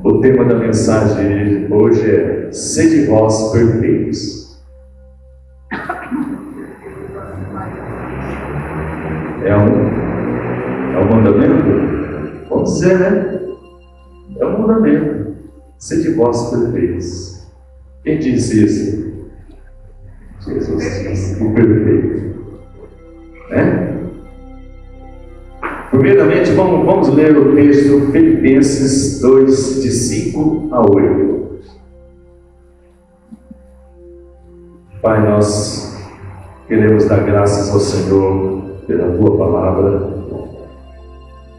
O tema da mensagem de hoje é: sede vós perfeitos. É um mandamento? Vamos dizer, né? É um mandamento. Sede vós perfeitos. Quem disse isso? Jesus disse o perfeito. Né? Primeiramente, vamos ler o texto Filipenses 2, de 5 a 8. Pai, nós queremos dar graças ao Senhor pela Tua Palavra,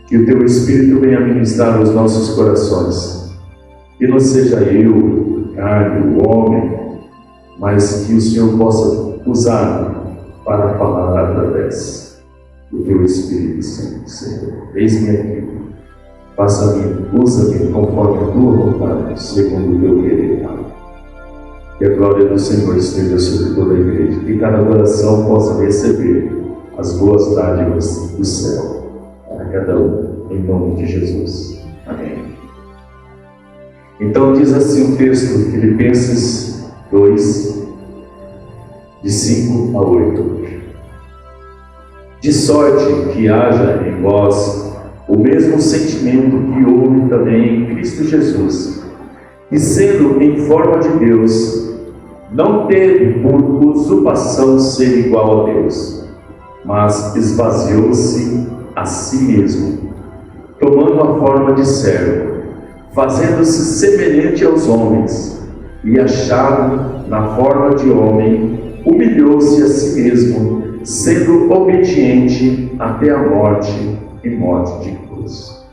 que o Teu Espírito venha ministrar os nossos corações, que não seja eu, carne, o homem, mas que o Senhor possa usar para falar através do Teu Espírito Santo, Senhor. Eis-me aqui, faça-me, usa-me conforme a Tua vontade, segundo o Teu querer, Pai. Que a glória do Senhor esteja sobre toda a igreja, que cada coração possa receber as boas dádivas do céu, para cada um, em nome de Jesus. Amém. Então diz assim o texto, Filipenses 2, de 5 a 8. De sorte que haja em vós o mesmo sentimento que houve também em Cristo Jesus, que sendo em forma de Deus, não teve por usurpação ser igual a Deus, mas esvaziou-se a si mesmo, tomando a forma de servo, fazendo-se semelhante aos homens, e achado na forma de homem, humilhou-se a si mesmo, sendo obediente até a morte e morte de cruz.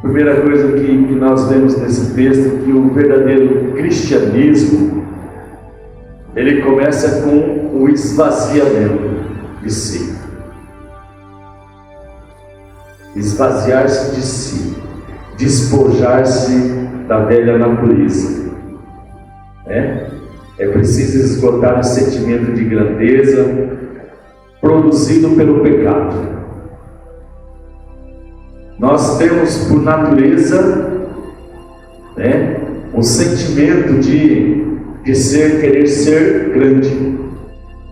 Primeira coisa que nós vemos nesse texto é que o verdadeiro cristianismo, ele começa com o esvaziamento de si. Esvaziar-se de si, despojar-se da velha natureza. É preciso esgotar o sentimento de grandeza produzido pelo pecado. Nós temos por natureza um sentimento de querer ser grande.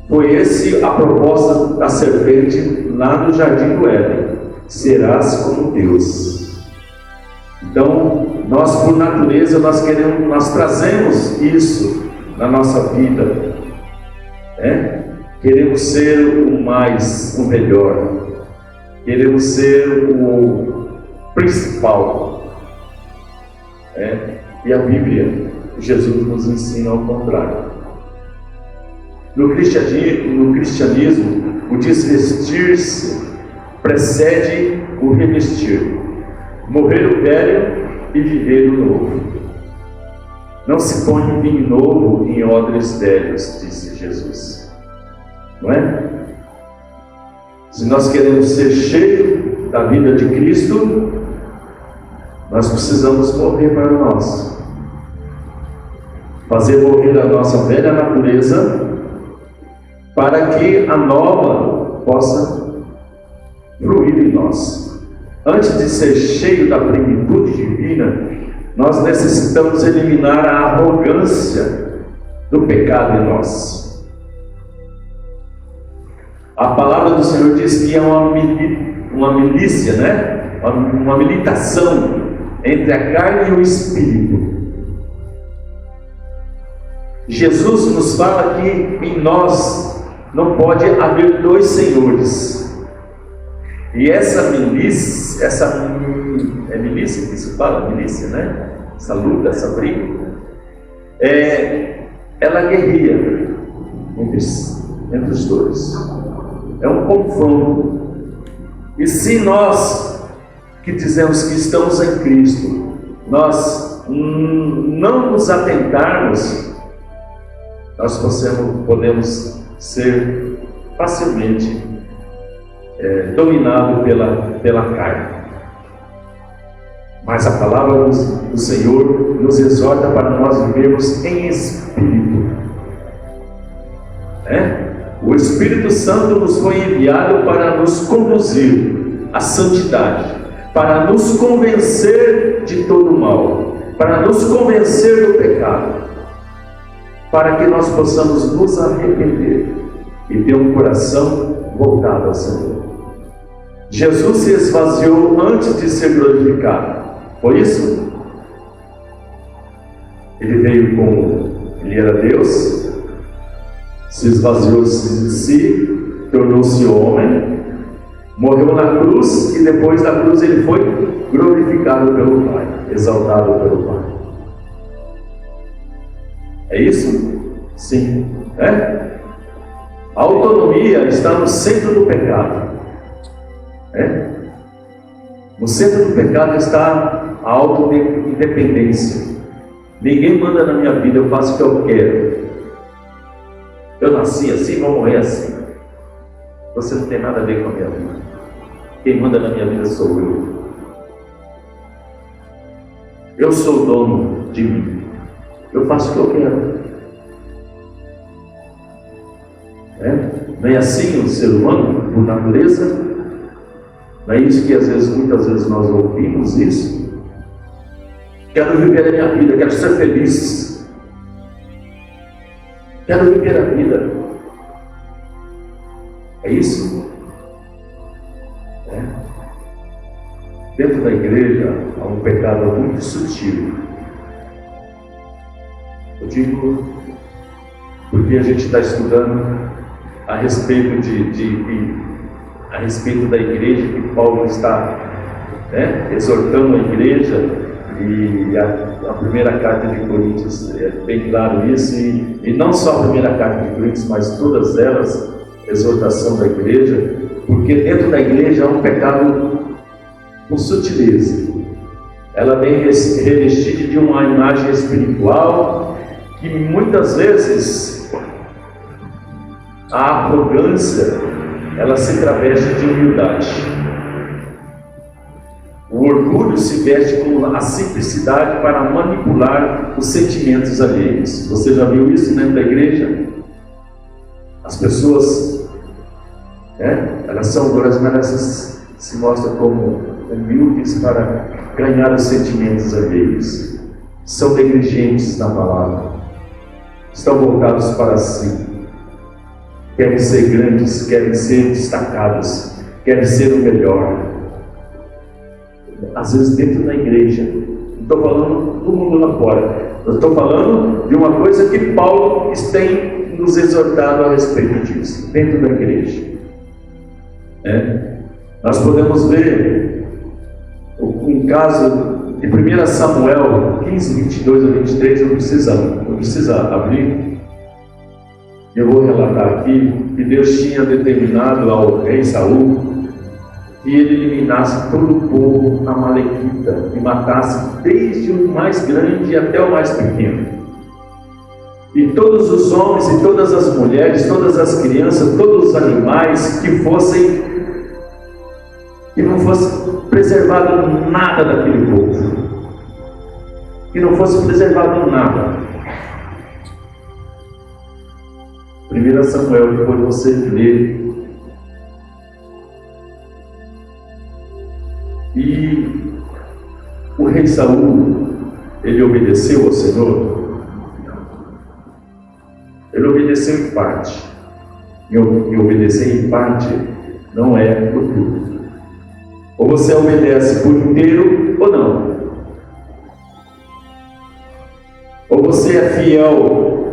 Foi essa a proposta da serpente lá no jardim do Éden: serás como Deus. Então, nós por natureza nós trazemos isso na nossa vida, Queremos ser o mais, o melhor, queremos ser o principal, E a Bíblia, Jesus nos ensina ao contrário. No cristianismo, o desvestir-se precede o revestir, morrer o velho e viver o novo. Não se põe vinho novo em odres velhos, disse Jesus. Não é? Se nós queremos ser cheios da vida de Cristo, nós precisamos morrer para nós. Fazer morrer a nossa velha natureza, para que a nova possa fluir em nós. Antes de ser cheio da plenitude divina, nós necessitamos eliminar a arrogância do pecado em nós. A palavra do Senhor diz que é uma milícia, uma militação entre a carne e o espírito. Jesus nos fala que em nós não pode haver dois senhores. E essa milícia, é milícia que se fala? Milícia, Essa luta, essa briga, ela guerreia entre os dois. É um confronto. E se nós que dizemos que estamos em Cristo, nós não nos atentarmos, nós podemos ser facilmente dominados pela carne. Mas a palavra do Senhor nos exorta para nós vivermos em espírito. O Espírito Santo nos foi enviado para nos conduzir à santidade, para nos convencer de todo o mal, para nos convencer do pecado, para que nós possamos nos arrepender e ter um coração voltado ao Senhor. Jesus se esvaziou antes de ser glorificado. Foi isso? Ele veio ele era Deus, se esvaziou de si, tornou-se homem, morreu na cruz e depois da cruz ele foi glorificado pelo Pai, exaltado pelo Pai. É isso? Sim. A autonomia está no centro do pecado. No centro do pecado está a auto-independência. Ninguém manda na minha vida, eu faço o que eu quero. Eu nasci assim, vou morrer assim. Você não tem nada a ver com a minha vida. Quem manda na minha vida sou eu. Eu sou o dono de mim. Eu faço o que eu quero. Não é assim o ser humano, por natureza? Não é isso que muitas vezes nós ouvimos isso? Quero viver a minha vida, quero ser feliz. Quero viver a vida. É isso? Dentro da igreja há um pecado muito sutil. Eu digo porque a gente está estudando a respeito a respeito da igreja, que Paulo está exortando a igreja, e a primeira carta de Coríntios é bem claro isso, e não só a primeira carta de Coríntios, mas todas elas, exortação da igreja, porque dentro da igreja há um pecado com sutileza. Ela vem revestida de uma imagem espiritual que muitas vezes a arrogância ela se traveste de humildade. O orgulho se veste com a simplicidade para manipular os sentimentos alheios. Você já viu isso dentro da igreja? As pessoas, elas são orgulhosas, mas elas se mostram como humildes para ganhar os sentimentos alheios. São negligentes na palavra. Estão voltados para si. Querem ser grandes, querem ser destacados, querem ser o melhor. Às vezes dentro da igreja, não estou falando do mundo lá fora, eu estou falando de uma coisa que Paulo tem nos exortado a respeito disso, dentro da igreja. Nós podemos ver um caso de 1 Samuel 15, 22 a 23, não precisa abrir. Eu vou relatar aqui que Deus tinha determinado ao rei Saul que ele eliminasse todo o povo amalequita e matasse desde o mais grande até o mais pequeno. E todos os homens e todas as mulheres, todas as crianças, todos os animais que não fosse preservado nada daquele povo. Que não fosse preservado nada. 1 Samuel, depois você ler. E o rei Saul, ele obedeceu ao Senhor? Ele obedeceu em parte. E obedecer em parte não é por tudo. Ou você obedece por inteiro ou não. Ou você é fiel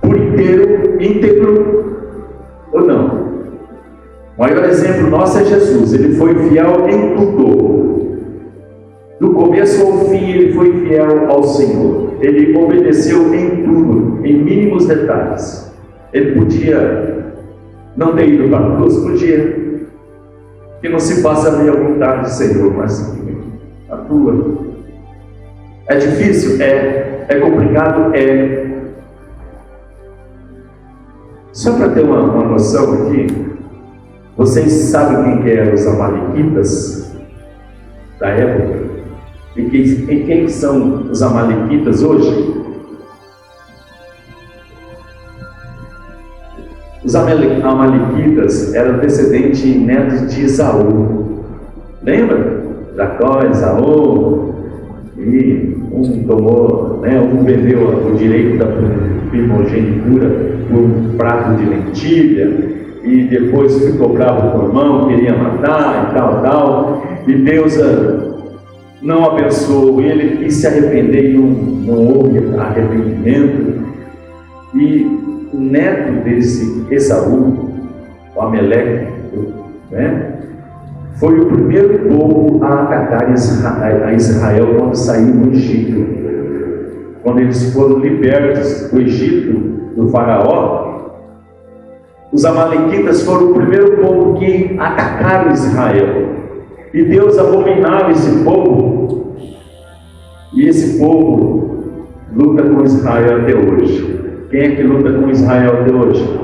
por inteiro, íntegro ou não. O maior exemplo nosso é Jesus. Ele foi fiel em tudo. Do começo ao fim ele foi fiel ao Senhor. Ele obedeceu em tudo, em mínimos detalhes. Ele podia não ter ido para a cruz, podia. Que não se faça a minha vontade, Senhor, mas a tua. É difícil? É complicado? É. Só para ter uma noção aqui, vocês sabem quem que eram os amalequitas da época? E quem são os amalequitas hoje? Os amalequitas eram descendentes e netos de Esaú. Lembra? Jacó, Esaú, e um tomou, um vendeu o direito da primogenitura por um prato de lentilha, e depois ficou bravo com o irmão, queria matar e tal, e Deus não abençoou ele e se arrependeu, e não houve arrependimento. E o neto desse Esaú, o Ameleque, foi o primeiro povo a atacar a Israel quando saiu do Egito. Quando eles foram libertos do Egito, do faraó, os amalequitas foram o primeiro povo que atacaram Israel. E Deus abominava esse povo. E esse povo luta com Israel até hoje. Quem é que luta com Israel até hoje?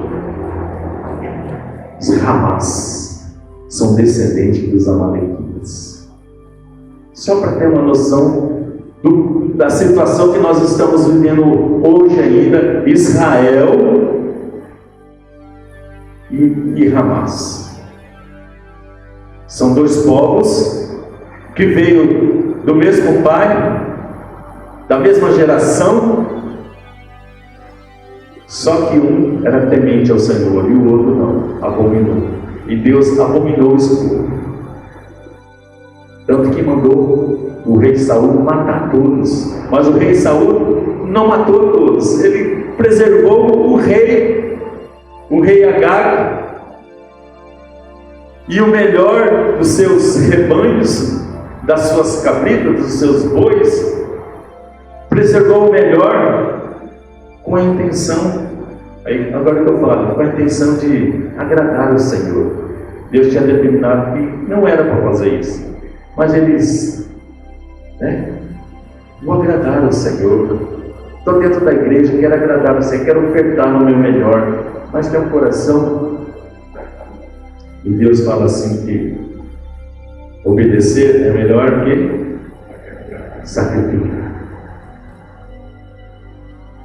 Os Hamas. São descendentes dos amalequitas. Só para ter uma noção da situação que nós estamos vivendo hoje ainda, Israel e Hamas. São dois povos que veio do mesmo pai, da mesma geração, só que um era temente ao Senhor e o outro não, abominou. E Deus abominou esse povo. Tanto que mandou o rei Saul matar todos. Mas o rei Saul não matou todos. Ele preservou o rei Agag, e o melhor dos seus rebanhos, das suas cabritas, dos seus bois. Preservou o melhor com a intenção. Agora que eu falo, com a intenção de agradar ao Senhor. Deus tinha determinado que não era para fazer isso, mas eles, vou agradar ao Senhor. Estou dentro da igreja, quero agradar ao Senhor, quero ofertar no meu melhor, mas tem um coração. E Deus fala assim que obedecer é melhor que sacrificar.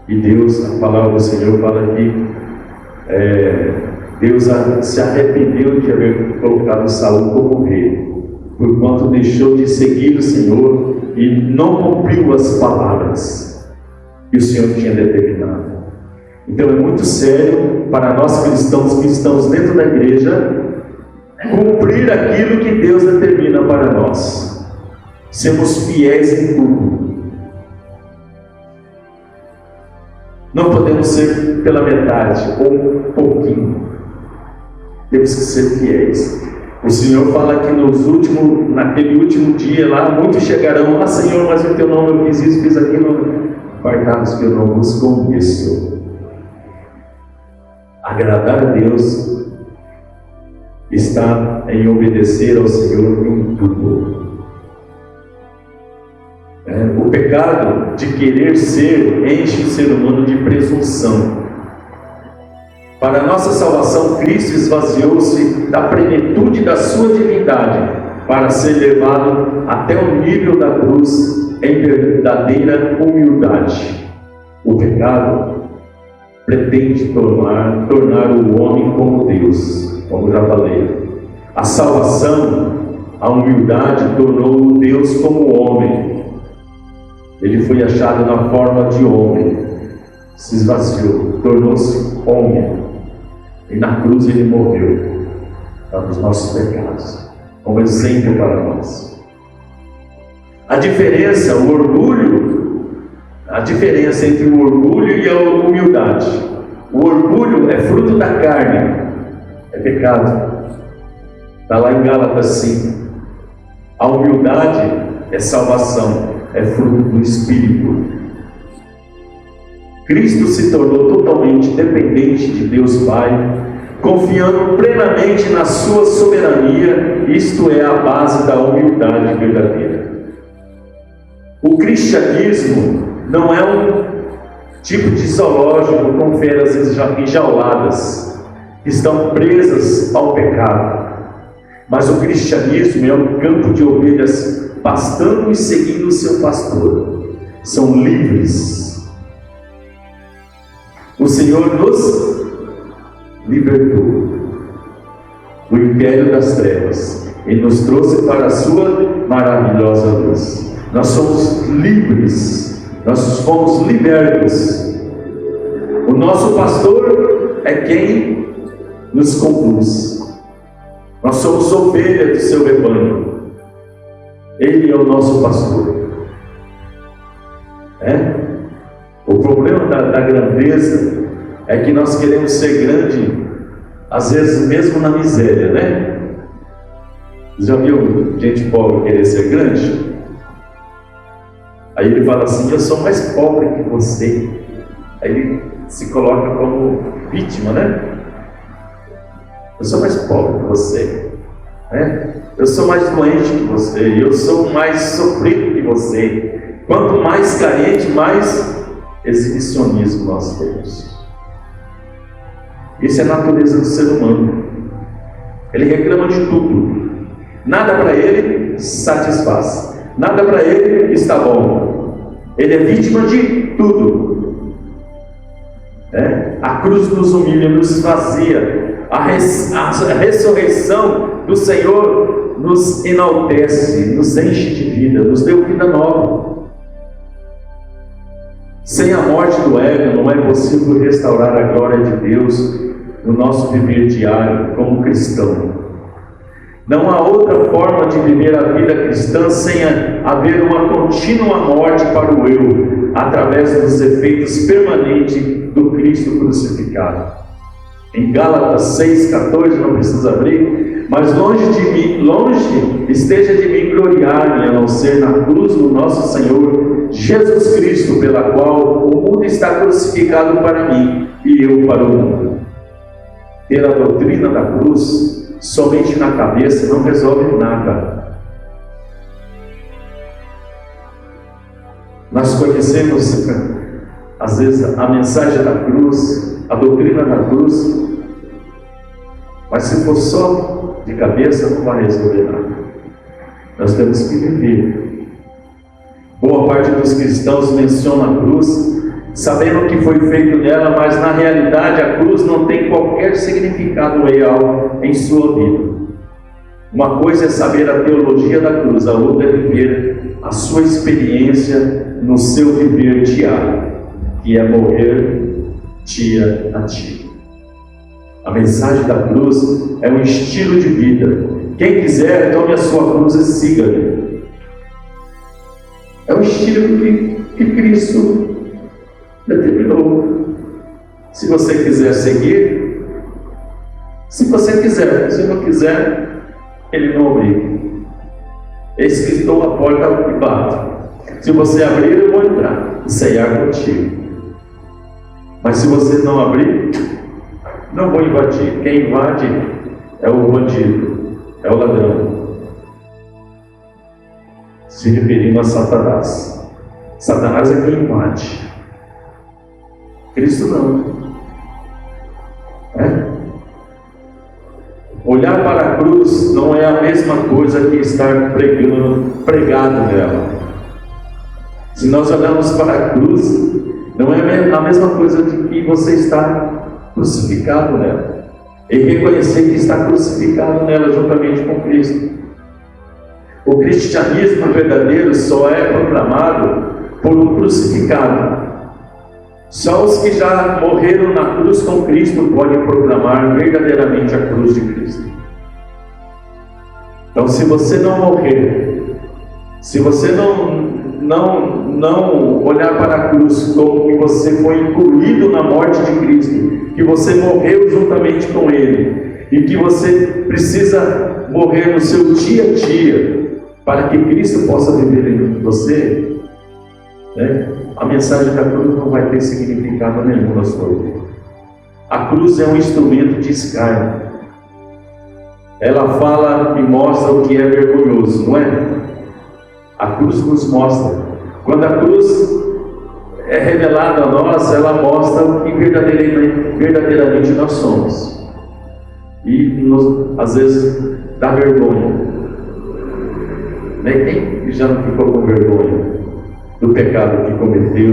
E Deus, a palavra do Senhor fala que Deus se arrependeu de haver colocado Saul como rei, porquanto deixou de seguir o Senhor e não cumpriu as palavras que o Senhor tinha determinado. Então é muito sério para nós cristãos que estamos dentro da igreja cumprir aquilo que Deus determina para nós. Sermos fiéis em tudo. Não podemos ser pela metade ou um pouquinho. Temos que ser fiéis. O Senhor fala que naquele último dia lá, muitos chegarão: Senhor, mas em teu nome eu fiz isso, fiz aquilo. Apartados que eu não vos conheço. Agradar a Deus está em obedecer ao Senhor em tudo. O pecado de querer ser enche o ser humano de presunção. Para a nossa salvação, Cristo esvaziou-se da plenitude da sua divindade para ser levado até o nível da cruz em verdadeira humildade. O pecado pretende tornar o homem como Deus, como já falei. A salvação, a humildade, tornou Deus como homem. Ele foi achado na forma de homem, se esvaziou, tornou-se homem, e na cruz ele morreu para os nossos pecados, como exemplo para nós. A diferença entre o orgulho e a humildade: o orgulho é fruto da carne, é pecado, está lá em Gálatas 5. A humildade é salvação, é fruto do Espírito. Cristo se tornou totalmente dependente de Deus Pai, confiando plenamente na sua soberania. Isto é a base da humildade verdadeira. O cristianismo não é um tipo de zoológico com feras enjauladas que estão presas ao pecado, mas o cristianismo é um campo de ovelhas pastando e seguindo o seu pastor. São livres. O Senhor nos libertou do império das trevas e nos trouxe para a sua maravilhosa luz. Nós somos livres, nós fomos libertos. O nosso pastor é quem nos conduz. Nós somos ovelha do seu rebanho. Ele é o nosso pastor. O problema da grandeza é que nós queremos ser grande, às vezes mesmo na miséria, né? Já viu gente pobre querer ser grande? Aí ele fala assim: eu sou mais pobre que você. Aí ele se coloca como vítima, né? Eu sou mais pobre que você, né? Eu sou mais doente que você, eu sou mais sofrido que você. Quanto mais carente, mais exibicionismo nós temos. Isso é a natureza do ser humano. Ele reclama de tudo. Nada para ele satisfaz. Nada para ele está bom. Ele é vítima de tudo. A cruz nos humilha, nos esvazia. A ressurreição do Senhor nos enaltece, nos enche de vida, nos deu vida nova. Sem a morte do ego, não é possível restaurar a glória de Deus no nosso viver diário como cristão. Não há outra forma de viver a vida cristã sem haver uma contínua morte para o eu, através dos efeitos permanentes do Cristo crucificado. Em Gálatas 6,14, não precisa abrir, mas longe esteja de mim gloriar-me, a não ser na cruz do nosso Senhor Jesus Cristo, pela qual o mundo está crucificado para mim e eu para o mundo. Ter a doutrina da cruz somente na cabeça não resolve nada. Nós conhecemos às vezes a mensagem da cruz, a doutrina da cruz, mas se for só de cabeça não vai resolver nada. Nós temos que viver. Boa parte dos cristãos menciona a cruz sabendo que foi feito nela, mas na realidade a cruz não tem qualquer significado real em sua vida. Uma coisa é saber a teologia da cruz, a outra é viver a sua experiência no seu viver diário, que é morrer dia a dia. A mensagem da cruz é um estilo de vida. Quem quiser, tome a sua cruz e siga-lhe. É um estilo que Cristo determinou. Se você quiser seguir, se você quiser. Se não quiser, Ele não obriga. Eis que estou à porta e bato. Se você abrir, eu vou entrar e ceiar contigo. Mas se você não abrir, não vou invadir. Quem invade é o bandido, é o ladrão. Se referindo a Satanás. Satanás é quem invade. Cristo não. Olhar para a cruz não é a mesma coisa que estar pregado nela. Se nós olharmos para a cruz, não é a mesma coisa de que você está crucificado nela. E reconhecer que está crucificado nela juntamente com Cristo. O cristianismo verdadeiro só é proclamado por um crucificado. Só os que já morreram na cruz com Cristo podem proclamar verdadeiramente a cruz de Cristo. Então, se você não morrer, se você não olhar para a cruz como que você foi incluído na morte de Cristo, que você morreu juntamente com Ele, e que você precisa morrer no seu dia a dia, para que Cristo possa viver em você, a mensagem da cruz não vai ter significado nenhum na sua vida. A cruz é um instrumento de escárnio. Ela fala e mostra o que é vergonhoso, não é? A cruz nos mostra. Quando a cruz é revelada a nós, ela mostra o que verdadeiramente nós somos. E às vezes dá vergonha. Quem já não ficou com vergonha do pecado que cometeu,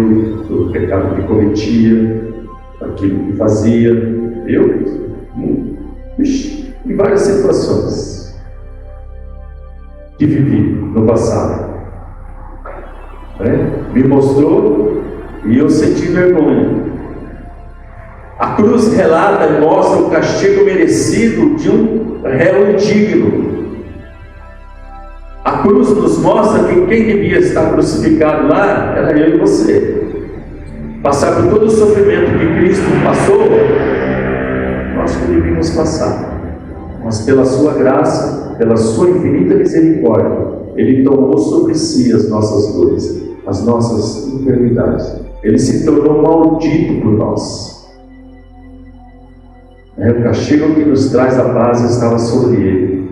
do pecado que cometia, daquilo que fazia? Em várias situações. que vivi no passado. Me mostrou e eu senti vergonha. A cruz relata e mostra o castigo merecido de um réu indigno. A cruz nos mostra que quem devia estar crucificado lá era eu e você. Passar por todo o sofrimento que Cristo passou, nós não devíamos passar. Mas pela sua graça, pela sua infinita misericórdia, Ele tomou sobre si as nossas dores, as nossas enfermidades. Ele se tornou maldito por nós. O castigo que nos traz a paz estava sobre Ele.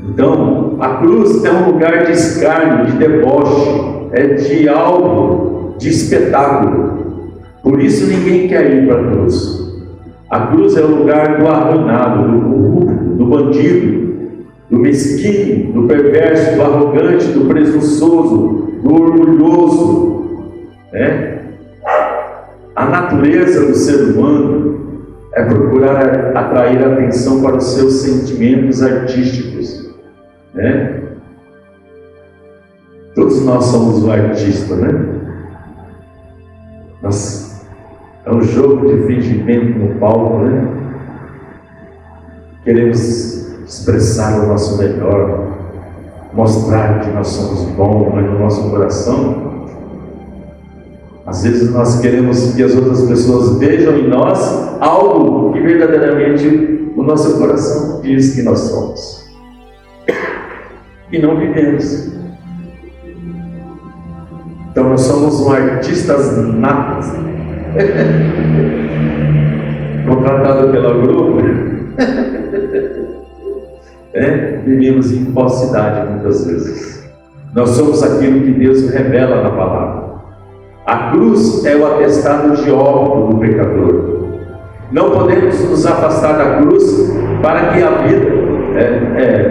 Então, a cruz é um lugar de escárnio, de deboche, de algo, de espetáculo. Por isso ninguém quer ir para a cruz. A cruz é o lugar do arruinado, do corrupto, do bandido, do mesquinho, do perverso, do arrogante, do presunçoso, do orgulhoso. A natureza do ser humano é procurar atrair a atenção para os seus sentimentos artísticos. Todos nós somos o artista, é um jogo de fingimento no palco, Queremos expressar o nosso melhor, mostrar que nós somos bons, mas no nosso coração, às vezes nós queremos que as outras pessoas vejam em nós algo que verdadeiramente o nosso coração diz que nós somos. E não vivemos. Então nós somos artistas natos. Contratado pela grupo. Vivemos em falsidade muitas vezes. Nós somos aquilo que Deus revela na palavra. A cruz é o atestado de óbito do pecador. Não podemos nos afastar da cruz para que a vida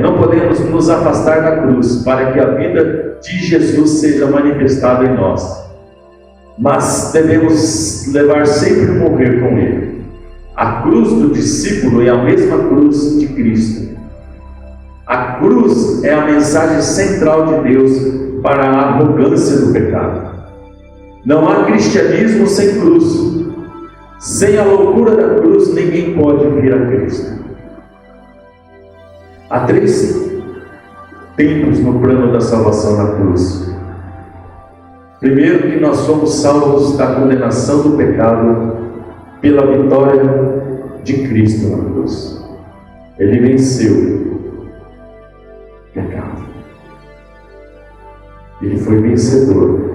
não podemos nos afastar da cruz para que a vida de Jesus seja manifestada em nós. Mas devemos levar sempre morrer com Ele. A cruz do discípulo é a mesma cruz de Cristo. A cruz é a mensagem central de Deus para a arrogância do pecado. Não há cristianismo sem cruz. Sem a loucura da cruz, ninguém pode vir a Cristo. Há 3 tempos no plano da salvação na cruz. Primeiro, que nós somos salvos da condenação do pecado pela vitória de Cristo na cruz. Ele venceu o pecado. Ele foi vencedor.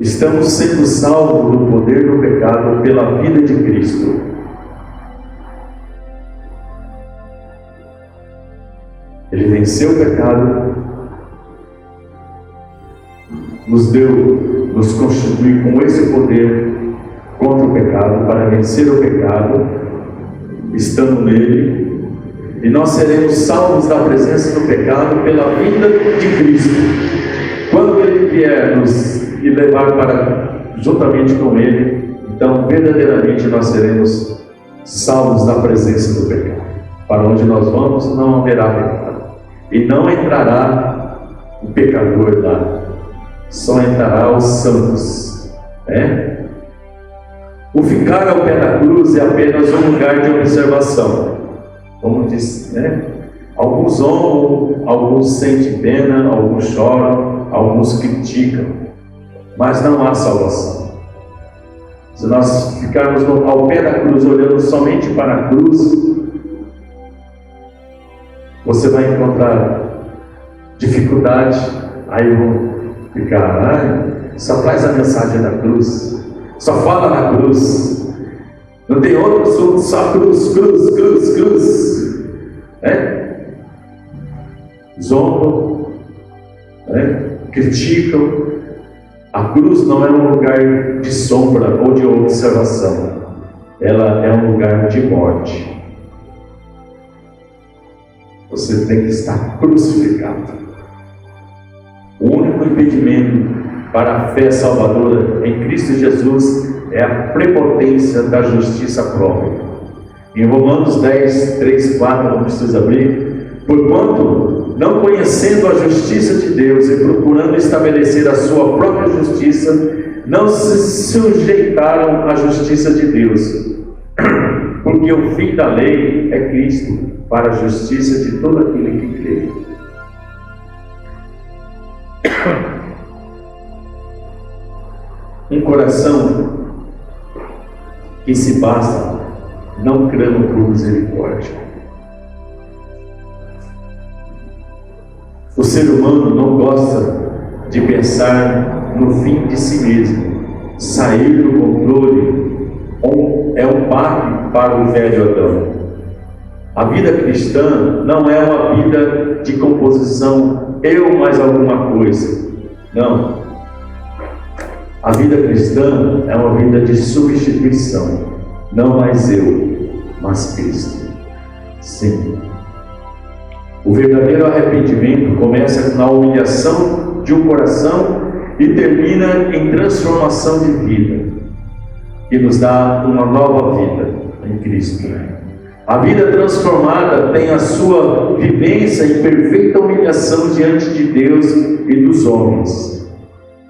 Estamos sendo salvos do poder do pecado pela vida de Cristo. Ele venceu o pecado, nos constitui com esse poder contra o pecado, para vencer o pecado, estando nele, e nós seremos salvos da presença do pecado pela vinda de Cristo. Quando Ele vier nos e levar juntamente com Ele, então verdadeiramente nós seremos salvos da presença do pecado. Para onde nós vamos não haverá pecado, e não entrará o pecador lá, só entrará os santos. O ficar ao pé da cruz é apenas um lugar de observação. Como diz, alguns zombam, alguns sentem pena, alguns choram, alguns criticam, mas não há salvação. Se nós ficarmos ao pé da cruz, olhando somente para a cruz, você vai encontrar dificuldade. Aí vão ficar, só traz a mensagem da cruz, só fala na cruz, não tem outro assunto, só cruz, cruz, cruz, cruz. Zombam, criticam. A cruz não é um lugar de sombra ou de observação, ela é um lugar de morte. Você tem que estar crucificado. O único impedimento para a fé salvadora em Cristo Jesus é a prepotência da justiça própria. Em Romanos 10, 3, 4, não precisa abrir. Porquanto, não conhecendo a justiça de Deus e procurando estabelecer a sua própria justiça, não se sujeitaram à justiça de Deus. Porque o fim da lei é Cristo, para a justiça de todo aquele que crê. Um coração que se basta não clama por misericórdia. O ser humano não gosta de pensar no fim de si mesmo. Sair do controle é um baque para o velho Adão. A vida cristã não é uma vida de composição, eu mais alguma coisa. Não. A vida cristã é uma vida de substituição. Não mais eu, mas Cristo. Sim. O verdadeiro arrependimento começa na humilhação de um coração e termina em transformação de vida, que nos dá uma nova vida em Cristo. A vida transformada tem a sua vivência em perfeita humilhação diante de Deus e dos homens.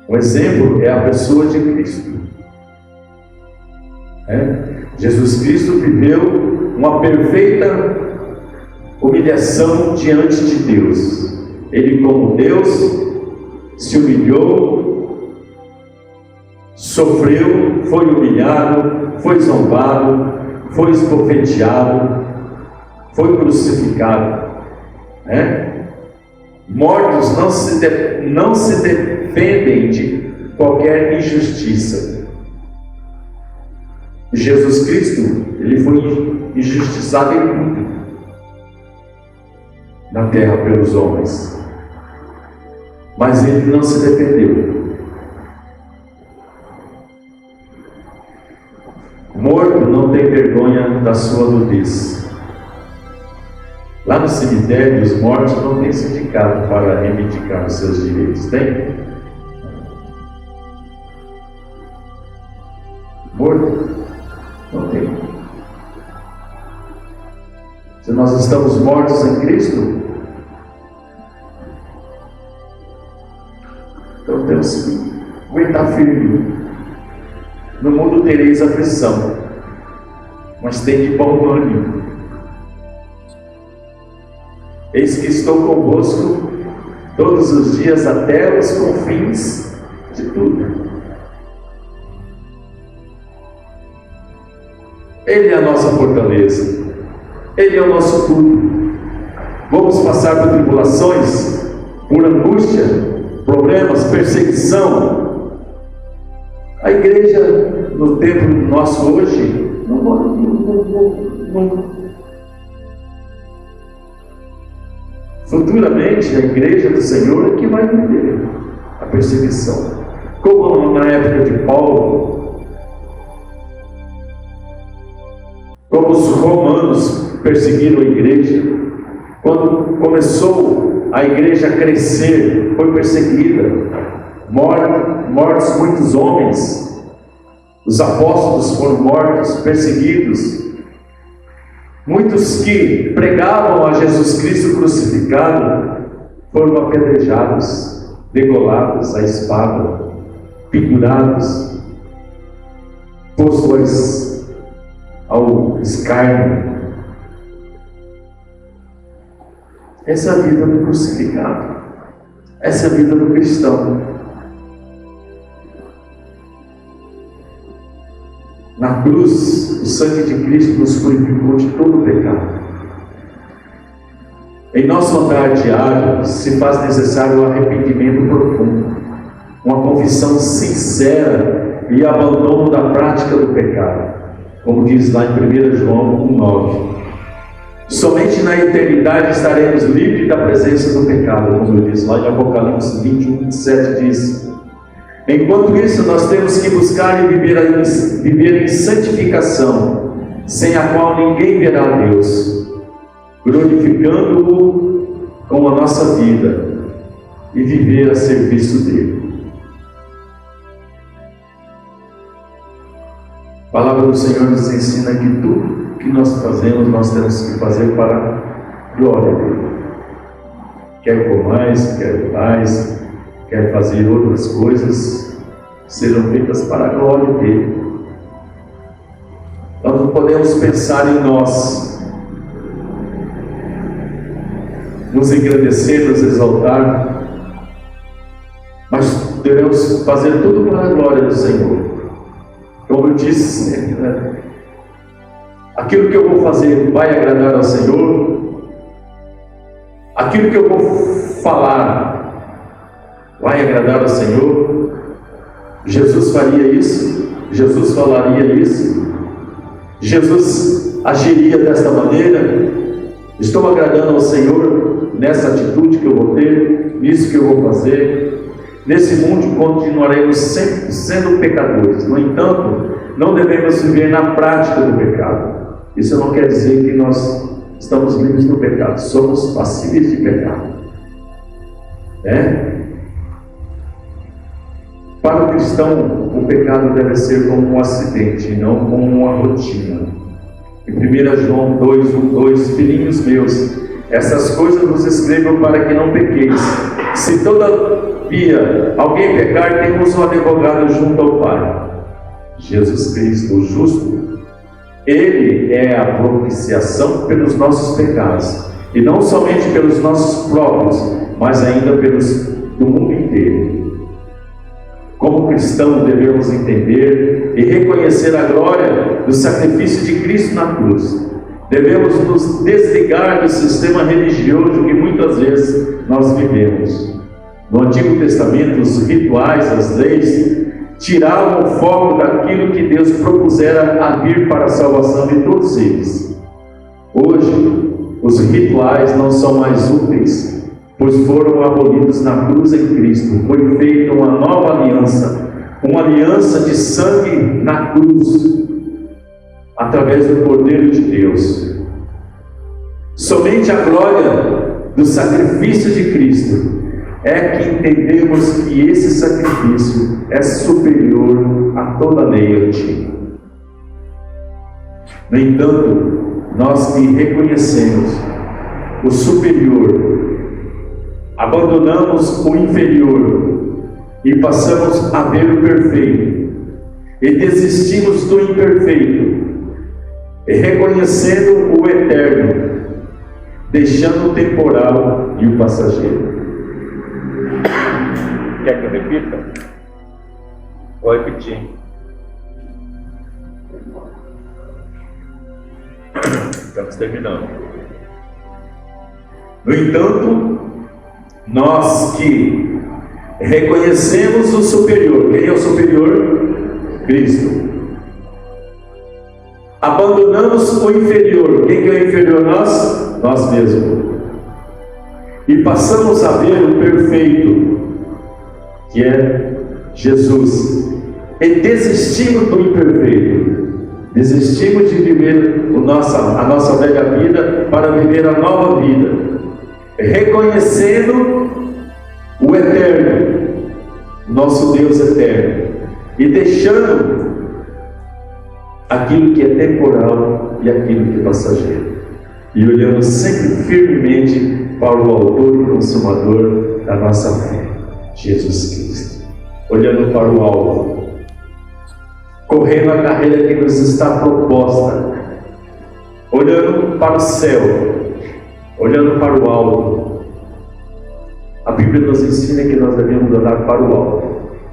O exemplo é a pessoa de Cristo. Jesus Cristo viveu uma perfeita humilhação diante de Deus. Ele, como Deus, se humilhou, sofreu, foi humilhado, foi zombado, foi esbofeteado, foi crucificado. Mortos não se defendem de qualquer injustiça. Jesus Cristo, ele foi injustiçado em tudo na terra pelos homens, mas ele não se defendeu. Morto não tem vergonha da sua nudez. Lá no cemitério, os mortos não têm sindicato para reivindicar os seus direitos. Tem? Morto? Não tem. Se nós estamos mortos em Cristo, então temos que aguentar firme. No mundo tereis aflição, mas tem de bom ânimo. Eis que estou convosco todos os dias até os confins de tudo. Ele é a nossa fortaleza, Ele é o nosso tudo. Vamos passar por tribulações, por angústia, problemas, perseguição. A igreja, no tempo nosso hoje, futuramente a igreja do Senhor é que vai viver a perseguição. Como na época de Paulo, como os romanos perseguiram a igreja. Quando começou a igreja a crescer, foi perseguida. Mortos muitos homens, os apóstolos foram mortos, perseguidos. Muitos que pregavam a Jesus Cristo crucificado foram apedrejados, degolados à espada, pendurados, postos ao escárnio. Essa é a vida do crucificado, essa é a vida do cristão. Na cruz, o sangue de Cristo nos purificou de todo o pecado. Em nosso andar diário, se faz necessário um arrependimento profundo, uma confissão sincera e abandono da prática do pecado, como diz lá em 1 João 1,9. Somente na eternidade estaremos livres da presença do pecado, como diz lá em Apocalipse 21:7 diz. Enquanto isso, nós temos que buscar e viver em santificação, sem a qual ninguém verá a Deus, glorificando-o com a nossa vida e viver a serviço dele. A palavra do Senhor nos ensina que tudo que que nós fazemos, nós temos que fazer para a glória dele. Quer comais, quer mais, quer fazer outras coisas, sejam feitas para a glória dele. Nós não podemos pensar em nós, nos engrandecer, nos exaltar, mas devemos fazer tudo para a glória do Senhor. Como eu disse sempre, né? Aquilo que eu vou fazer vai agradar ao Senhor? Aquilo que eu vou falar vai agradar ao Senhor? Jesus faria isso? Jesus falaria isso? Jesus agiria desta maneira? Estou agradando ao Senhor nessa atitude que eu vou ter, nisso que eu vou fazer? Nesse mundo continuaremos sempre sendo pecadores. No entanto, não devemos viver na prática do pecado. Isso não quer dizer que nós estamos livres do pecado. Somos passíveis de pecado. Para o cristão, o pecado deve ser como um acidente, não como uma rotina. Em 1 João 2, 1, 2, filhinhos meus, essas coisas vos escrevo para que não pequeis. Se todavia alguém pecar, temos um advogado junto ao Pai, Jesus Cristo, o justo. Ele é a propiciação pelos nossos pecados, e não somente pelos nossos próprios, mas ainda pelos do mundo inteiro. Como cristãos, devemos entender e reconhecer a glória do sacrifício de Cristo na cruz. Devemos nos desligar do sistema religioso que muitas vezes nós vivemos. No Antigo Testamento, os rituais, as leis, tiravam o foco daquilo que Deus propusera a vir para a salvação de todos eles. Hoje, os rituais não são mais úteis, pois foram abolidos na cruz em Cristo. Foi feita uma nova aliança, uma aliança de sangue na cruz, através do Cordeiro de Deus. Somente a glória do sacrifício de Cristo é que entendemos que esse sacrifício é superior a toda a lei antiga. No entanto, nós que reconhecemos o superior, abandonamos o inferior e passamos a ver o perfeito, e desistimos do imperfeito, e reconhecendo o eterno, deixando o temporal e o passageiro. Quer que eu repita? Vou repetir. Estamos terminando. No entanto, nós que reconhecemos o superior, quem é o superior? Cristo. Abandonamos o inferior, quem é o inferior? Nós mesmos. E passamos a ver o perfeito, que é Jesus. E desistimos do imperfeito. Desistimos de viver a nossa velha vida para viver a nova vida, reconhecendo o eterno, nosso Deus eterno, e deixando aquilo que é temporal e aquilo que é passageiro, e olhando sempre firmemente para o autor e consumador da nossa fé, Jesus Cristo, olhando para o alvo, correndo a carreira que nos está proposta, olhando para o céu, olhando para o alto. A Bíblia nos ensina que nós devemos olhar para o alto,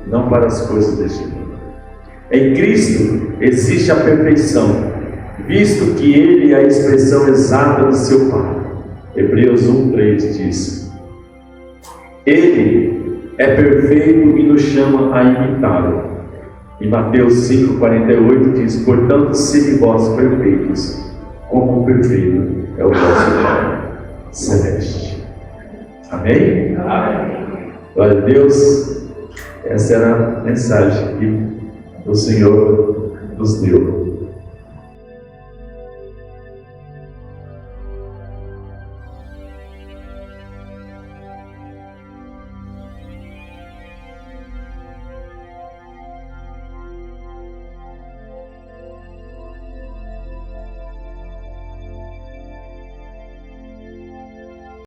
não para as coisas deste mundo. Em Cristo existe a perfeição, visto que Ele é a expressão exata do seu Pai. Hebreus 1:3 diz: Ele é perfeito e nos chama a imitá-lo. E Mateus 5:48 diz: portanto, sede vós perfeitos, como o perfeito é o vosso Pai celeste. Amém? Amém. Glória a Deus. Essa era a mensagem que o Senhor nos deu.